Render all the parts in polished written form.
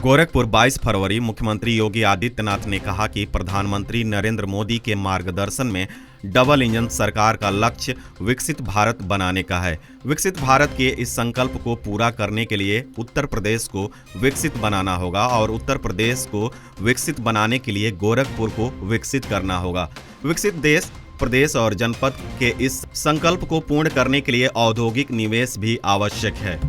गोरखपुर 22 फरवरी। मुख्यमंत्री योगी आदित्यनाथ ने कहा कि प्रधानमंत्री नरेंद्र मोदी के मार्गदर्शन में डबल इंजन सरकार का लक्ष्य विकसित भारत बनाने का है। विकसित भारत के इस संकल्प को पूरा करने के लिए उत्तर प्रदेश को विकसित बनाना होगा और उत्तर प्रदेश को विकसित बनाने के लिए गोरखपुर को विकसित करना होगा। विकसित देश, प्रदेश और जनपद के इस संकल्प को पूर्ण करने के लिए औद्योगिक निवेश भी आवश्यक है।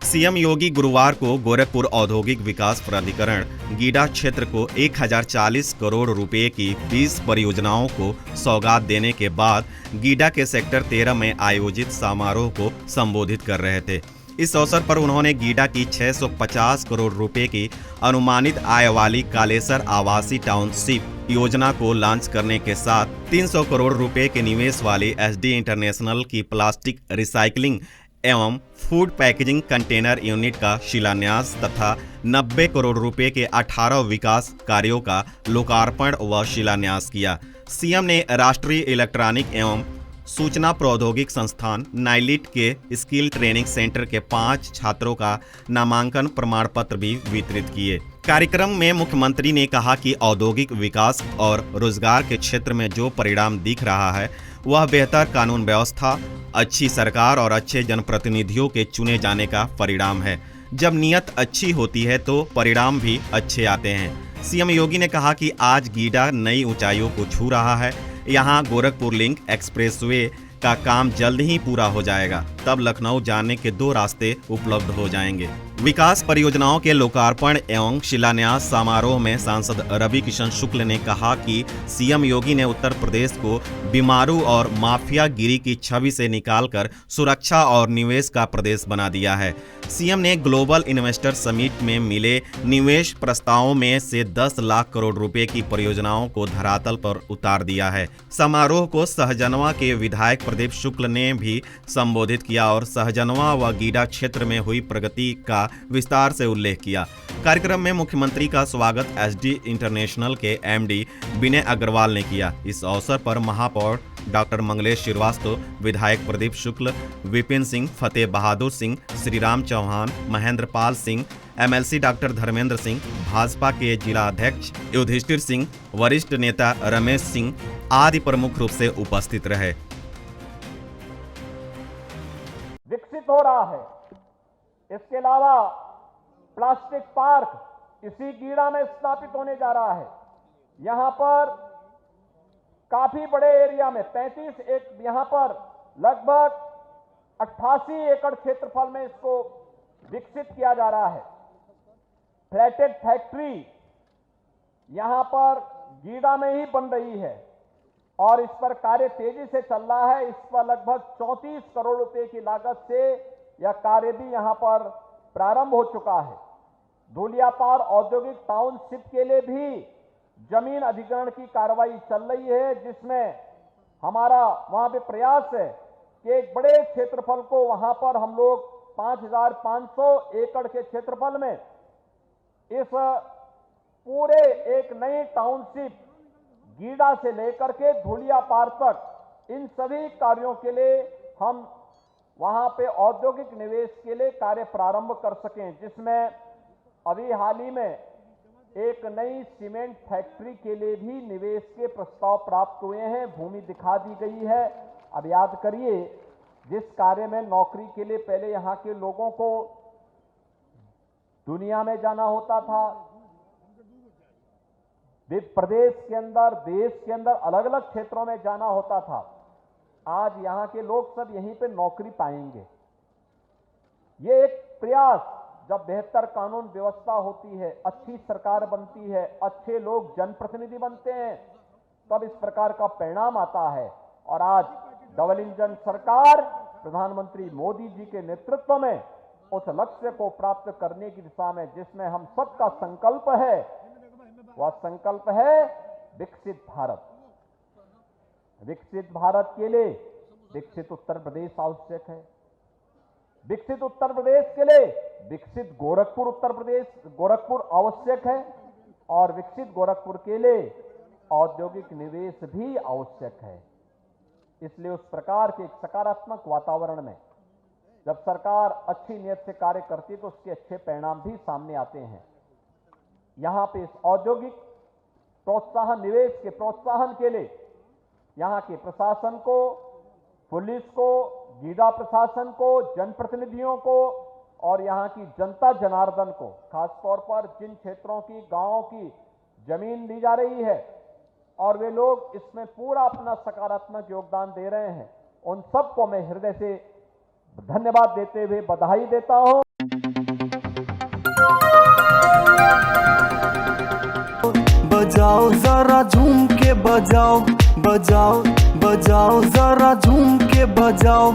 सीएम योगी गुरुवार को गोरखपुर औद्योगिक विकास प्राधिकरण गीडा क्षेत्र को 1040 करोड़ रुपए की 20 परियोजनाओं को सौगात देने के बाद गीडा के सेक्टर 13 में आयोजित समारोह को संबोधित कर रहे थे। इस अवसर पर उन्होंने गीडा की 650 करोड़ रुपए की अनुमानित आय वाली कालेसर आवासीय टाउनशिप योजना को लॉन्च करने के साथ 300 करोड़ रुपए के निवेश वाली एसडी इंटरनेशनल की प्लास्टिक रिसाइकलिंग एवं फूड पैकेजिंग कंटेनर यूनिट का शिलान्यास तथा 90 करोड़ रुपए के 18 विकास कार्यों का लोकार्पण व शिलान्यास किया। सीएम ने राष्ट्रीय इलेक्ट्रॉनिक एवं सूचना प्रौद्योगिक संस्थान नाइलिट के स्किल ट्रेनिंग सेंटर के 5 छात्रों का नामांकन प्रमाण पत्र भी वितरित किए। कार्यक्रम में मुख्यमंत्री ने कहा कि औद्योगिक विकास और रोजगार के क्षेत्र में जो परिणाम दिख रहा है वह बेहतर कानून व्यवस्था, अच्छी सरकार और अच्छे जनप्रतिनिधियों के चुने जाने का परिणाम है। जब नीयत अच्छी होती है तो परिणाम भी अच्छे आते हैं। सीएम योगी ने कहा कि आज गीडा नई ऊंचाइयों को छू रहा है। यहां गोरखपुर लिंक एक्सप्रेसवे का काम जल्द ही पूरा हो जाएगा, तब लखनऊ जाने के 2 रास्ते उपलब्ध हो जाएंगे। विकास परियोजनाओं के लोकार्पण एवं शिलान्यास समारोह में सांसद रवि किशन शुक्ल ने कहा कि सीएम योगी ने उत्तर प्रदेश को बीमारू और माफियागिरी की छवि से निकालकर सुरक्षा और निवेश का प्रदेश बना दिया है। सीएम ने ग्लोबल इन्वेस्टर समिट में मिले निवेश प्रस्तावों में से 10 लाख करोड़ रुपए की परियोजनाओं को धरातल पर उतार दिया है। समारोह को सहजनवा के विधायक प्रदीप शुक्ल ने भी संबोधित किया और सहजनवा व गीडा क्षेत्र में हुई प्रगति का विस्तार से उल्लेख किया। कार्यक्रम में मुख्यमंत्री का स्वागत एसडी इंटरनेशनल के एमडी विनय अग्रवाल ने किया। इस अवसर पर महापौर डॉक्टर मंगलेश श्रीवास्तव, विधायक प्रदीप शुक्ल, विपिन सिंह, फतेह बहादुर सिंह, श्रीराम चौहान, महेंद्र पाल सिंह, एमएलसी डॉक्टर धर्मेंद्र सिंह, भाजपा के जिला अध्यक्ष युधिष्ठिर सिंह, वरिष्ठ नेता रमेश सिंह आदि प्रमुख रूप से उपस्थित रहे। विकसित हो रहा है। इसके अलावा प्लास्टिक पार्क इसी गीडा में स्थापित होने जा रहा है। यहां पर काफी बड़े एरिया में 35 यहां पर लगभग 88 एकड़ क्षेत्रफल में इसको विकसित किया जा रहा है। फ्लैटेड फैक्ट्री यहां पर गीडा में ही बन रही है और इस पर कार्य तेजी से चल रहा है। इस पर लगभग 34 करोड़ रुपए की लागत से यह कार्य भी यहां पर प्रारंभ हो चुका है। धूलियापार औद्योगिक टाउनशिप के लिए भी जमीन अधिग्रहण की कार्रवाई चल रही है, जिसमें हमारा वहां पे प्रयास है कि एक बड़े क्षेत्रफल को वहां पर हम लोग 5500 एकड़ के क्षेत्रफल में इस पूरे एक नई टाउनशिप गीडा से लेकर के धूलियापार तक इन सभी कार्यों के लिए हम वहां पे औद्योगिक निवेश के लिए कार्य प्रारंभ कर सकें, जिसमें अभी हाल ही में एक नई सीमेंट फैक्ट्री के लिए भी निवेश के प्रस्ताव प्राप्त हुए हैं। भूमि दिखा दी गई है। अब याद करिए, जिस कार्य में नौकरी के लिए पहले यहां के लोगों को दुनिया में जाना होता था, प्रदेश के अंदर, देश के अंदर अलग अलग क्षेत्रों में जाना होता था, आज यहां के लोग सब यहीं पे नौकरी पाएंगे। ये एक प्रयास, जब बेहतर कानून व्यवस्था होती है, अच्छी सरकार बनती है, अच्छे लोग जनप्रतिनिधि बनते हैं, तब इस प्रकार का परिणाम आता है। और आज डबल इंजन सरकार प्रधानमंत्री मोदी जी के नेतृत्व में उस लक्ष्य को प्राप्त करने की दिशा में जिसमें हम सबका संकल्प है, वह संकल्प है विकसित भारत। विकसित भारत के लिए विकसित उत्तर प्रदेश आवश्यक है। विकसित उत्तर प्रदेश के लिए विकसित गोरखपुर आवश्यक है और विकसित गोरखपुर के लिए औद्योगिक निवेश भी आवश्यक है। इसलिए उस प्रकार के एक सकारात्मक वातावरण में जब सरकार अच्छी नीयत से कार्य करती है तो उसके अच्छे परिणाम भी सामने आते हैं। यहाँ पे इस औद्योगिक प्रोत्साहन निवेश के प्रोत्साहन के लिए यहाँ के प्रशासन को, पुलिस को, गीडा प्रशासन को, जनप्रतिनिधियों को और यहाँ की जनता जनार्दन को, खासतौर पर जिन क्षेत्रों की, गांवों की जमीन ली जा रही है और वे लोग इसमें पूरा अपना सकारात्मक योगदान दे रहे हैं, उन सबको मैं हृदय से धन्यवाद देते हुए बधाई देता हूं। बजाओ जरा झूम के बजाओ, बजाओ बजाओ जरा झूम के बजाओ।